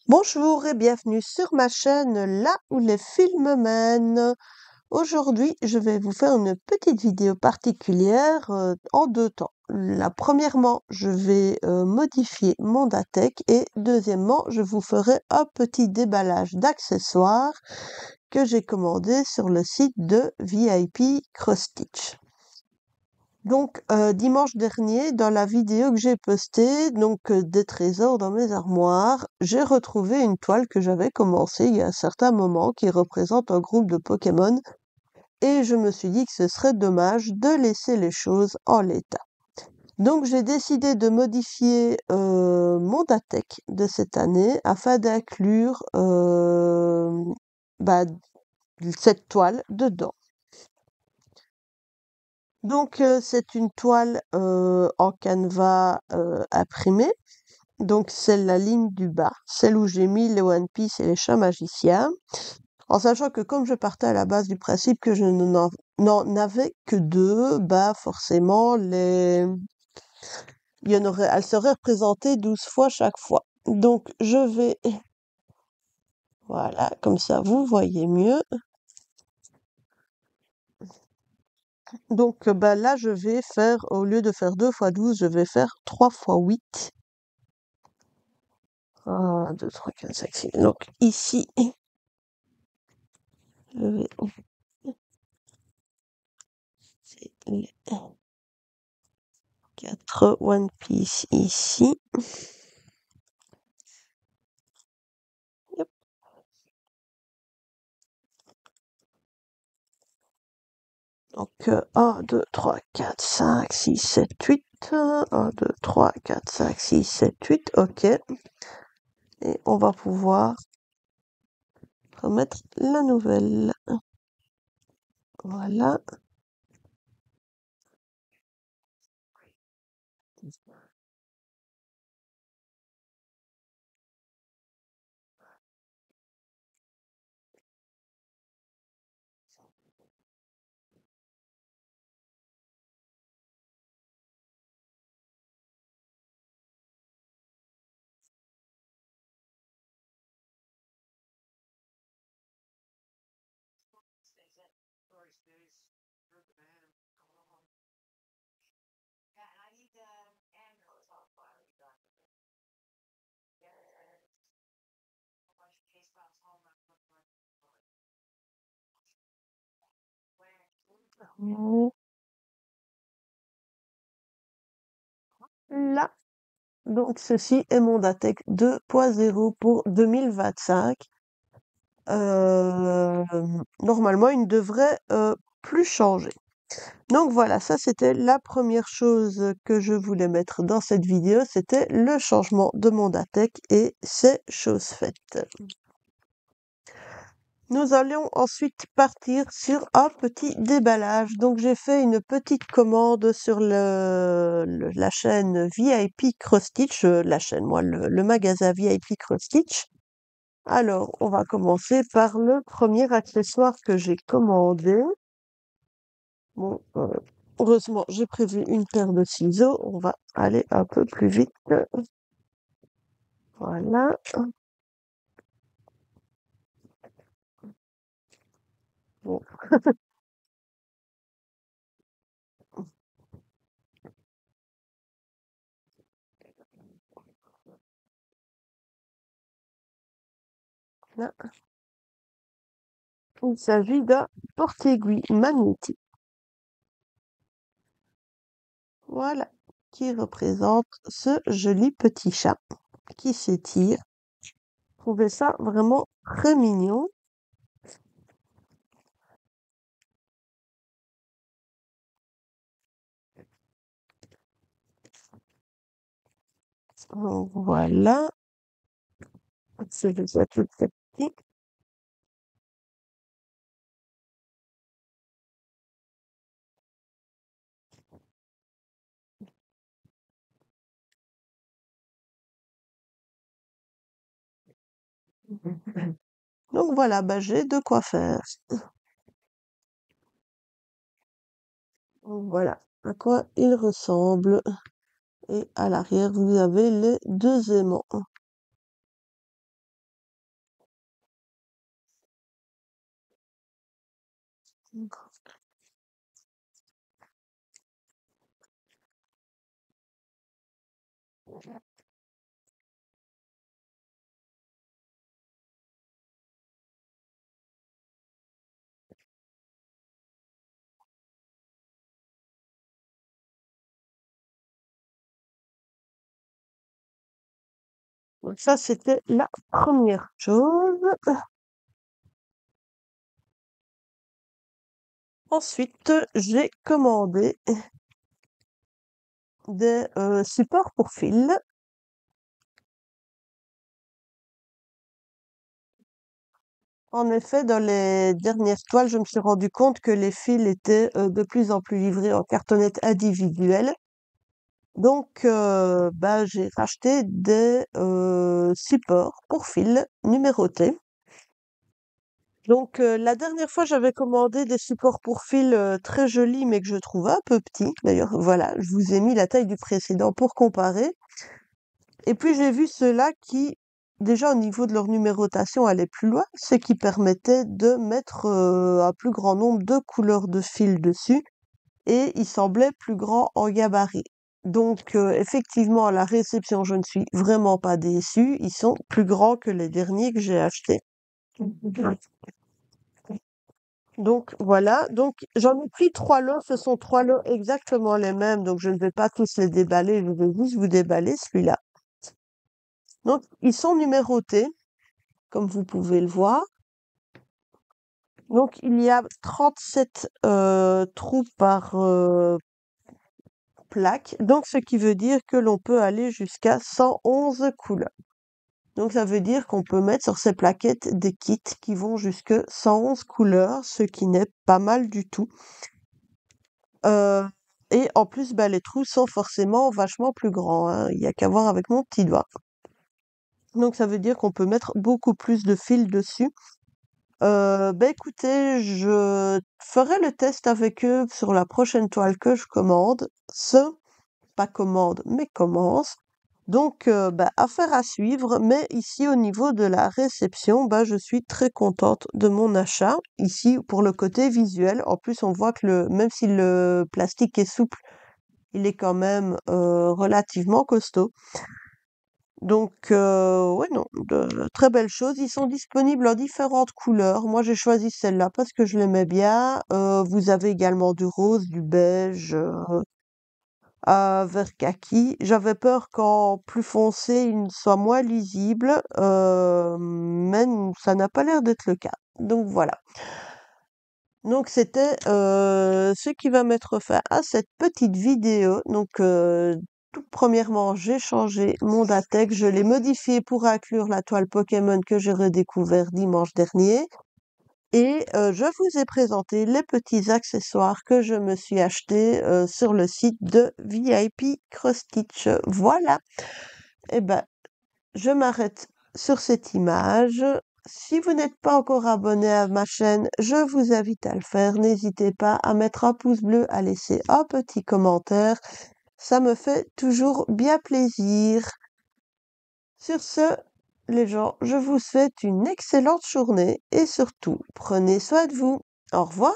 Bonjour et bienvenue sur ma chaîne Là où les films mènent. Aujourd'hui, je vais vous faire une petite vidéo particulière en deux temps. Premièrement, je vais modifier mon Datex et deuxièmement, je vous ferai un petit déballage d'accessoires que j'ai commandé sur le site de VIP Cross Stitch. Donc, dimanche dernier, dans la vidéo que j'ai postée, des trésors dans mes armoires, j'ai retrouvé une toile que j'avais commencée il y a un certain moment qui représente un groupe de Pokémon et je me suis dit que ce serait dommage de laisser les choses en l'état. Donc, j'ai décidé de modifier mon Datex de cette année afin d'inclure bah, cette toile dedans. Donc, c'est une toile en canevas imprimé. Donc, c'est la ligne du bas, celle où j'ai mis les One Piece et les chats magiciens. En sachant que comme je partais à la base du principe que je n'en avais que deux, bah forcément, elles seraient représentées 12 fois chaque fois. Donc, je vais, voilà, comme ça, vous voyez mieux. Donc, bah là, je vais faire, au lieu de faire 2 fois 12, je vais faire 3 fois 8. 1, 2, 3, 4, 5, 6. Donc ici, je vais c'est les 4 One Piece ici. Yep. Donc 1, 2, 3, 4, 5, 6, 7, 8. 1, 2, 3, 4, 5, 6, 7, 8. OK. Et on va pouvoir remettre la nouvelle. Voilà. Là. Donc ceci est mon Datex 2.0 pour 2025. Normalement, il ne devrait plus changer. Donc voilà, ça c'était la première chose que je voulais mettre dans cette vidéo, c'était le changement de mon Datex et c'est chose faite. Nous allons ensuite partir sur un petit déballage. Donc j'ai fait une petite commande sur la chaîne VIP Cross Stitch, la chaîne, moi, le magasin VIP Cross Stitch. Alors, on va commencer par le premier accessoire que j'ai commandé. Bon, heureusement, j'ai prévu une paire de ciseaux. On va aller un peu plus vite. Voilà. Bon, là, il s'agit d'un porte-aiguille magnétique. Voilà, qui représente ce joli petit chat qui s'étire. Je trouvais ça vraiment très mignon. Donc, voilà, je les vois tout petits. Donc voilà, bah, j'ai de quoi faire. Donc, voilà à quoi il ressemble. Et à l'arrière, vous avez les deux aimants. Donc ça, c'était la première chose. Ensuite, j'ai commandé des supports pour fil. En effet, dans les dernières toiles, je me suis rendu compte que les fils étaient de plus en plus livrés en cartonnettes individuelles. Donc, bah, j'ai racheté des supports pour fil numérotés. Donc, la dernière fois, j'avais commandé des supports pour fil très jolis, mais que je trouvais un peu petits. D'ailleurs, voilà, je vous ai mis la taille du précédent pour comparer. Et puis, j'ai vu ceux-là qui, déjà au niveau de leur numérotation, allaient plus loin, ce qui permettait de mettre un plus grand nombre de couleurs de fil dessus. Et ils semblaient plus grands en gabarit. Donc, effectivement, à la réception, je ne suis vraiment pas déçue. Ils sont plus grands que les derniers que j'ai achetés. Donc, voilà. Donc, j'en ai pris 3 lots. Ce sont 3 lots exactement les mêmes. Donc, je ne vais pas tous les déballer. Je vais juste vous déballer celui-là. Donc, ils sont numérotés, comme vous pouvez le voir. Donc, il y a 37 trous par plaque. Donc, ce qui veut dire que l'on peut aller jusqu'à 111 couleurs. Donc, ça veut dire qu'on peut mettre sur ces plaquettes des kits qui vont jusque 111 couleurs, ce qui n'est pas mal du tout. Et en plus, bah, les trous sont forcément vachement plus grands, hein. Il n'y a qu'à voir avec mon petit doigt. Donc, ça veut dire qu'on peut mettre beaucoup plus de fils dessus. Bah, écoutez, je ferai le test avec eux sur la prochaine toile que je commande. Pas commande, mais commence. Donc, bah, affaire à suivre. Mais ici, au niveau de la réception, bah, je suis très contente de mon achat. Ici, pour le côté visuel, en plus, on voit que même si le plastique est souple, il est quand même relativement costaud. Donc, ouais, non, de très belles choses. Ils sont disponibles en différentes couleurs. Moi, j'ai choisi celle-là parce que je l'aimais bien. Vous avez également du rose, du beige, vert kaki. J'avais peur qu'en plus foncé, il soit moins lisible, mais ça n'a pas l'air d'être le cas. Donc voilà. Donc c'était ce qui va mettre fin à cette petite vidéo. Donc tout premièrement, j'ai changé mon Datex, je l'ai modifié pour inclure la toile Pokémon que j'ai redécouvert dimanche dernier. Et je vous ai présenté les petits accessoires que je me suis achetés sur le site de VIP Cross Stitch. Voilà. Eh ben, je m'arrête sur cette image. Si vous n'êtes pas encore abonné à ma chaîne, je vous invite à le faire. N'hésitez pas à mettre un pouce bleu, à laisser un petit commentaire. Ça me fait toujours bien plaisir. Sur ce, les gens, je vous souhaite une excellente journée et surtout, prenez soin de vous. Au revoir.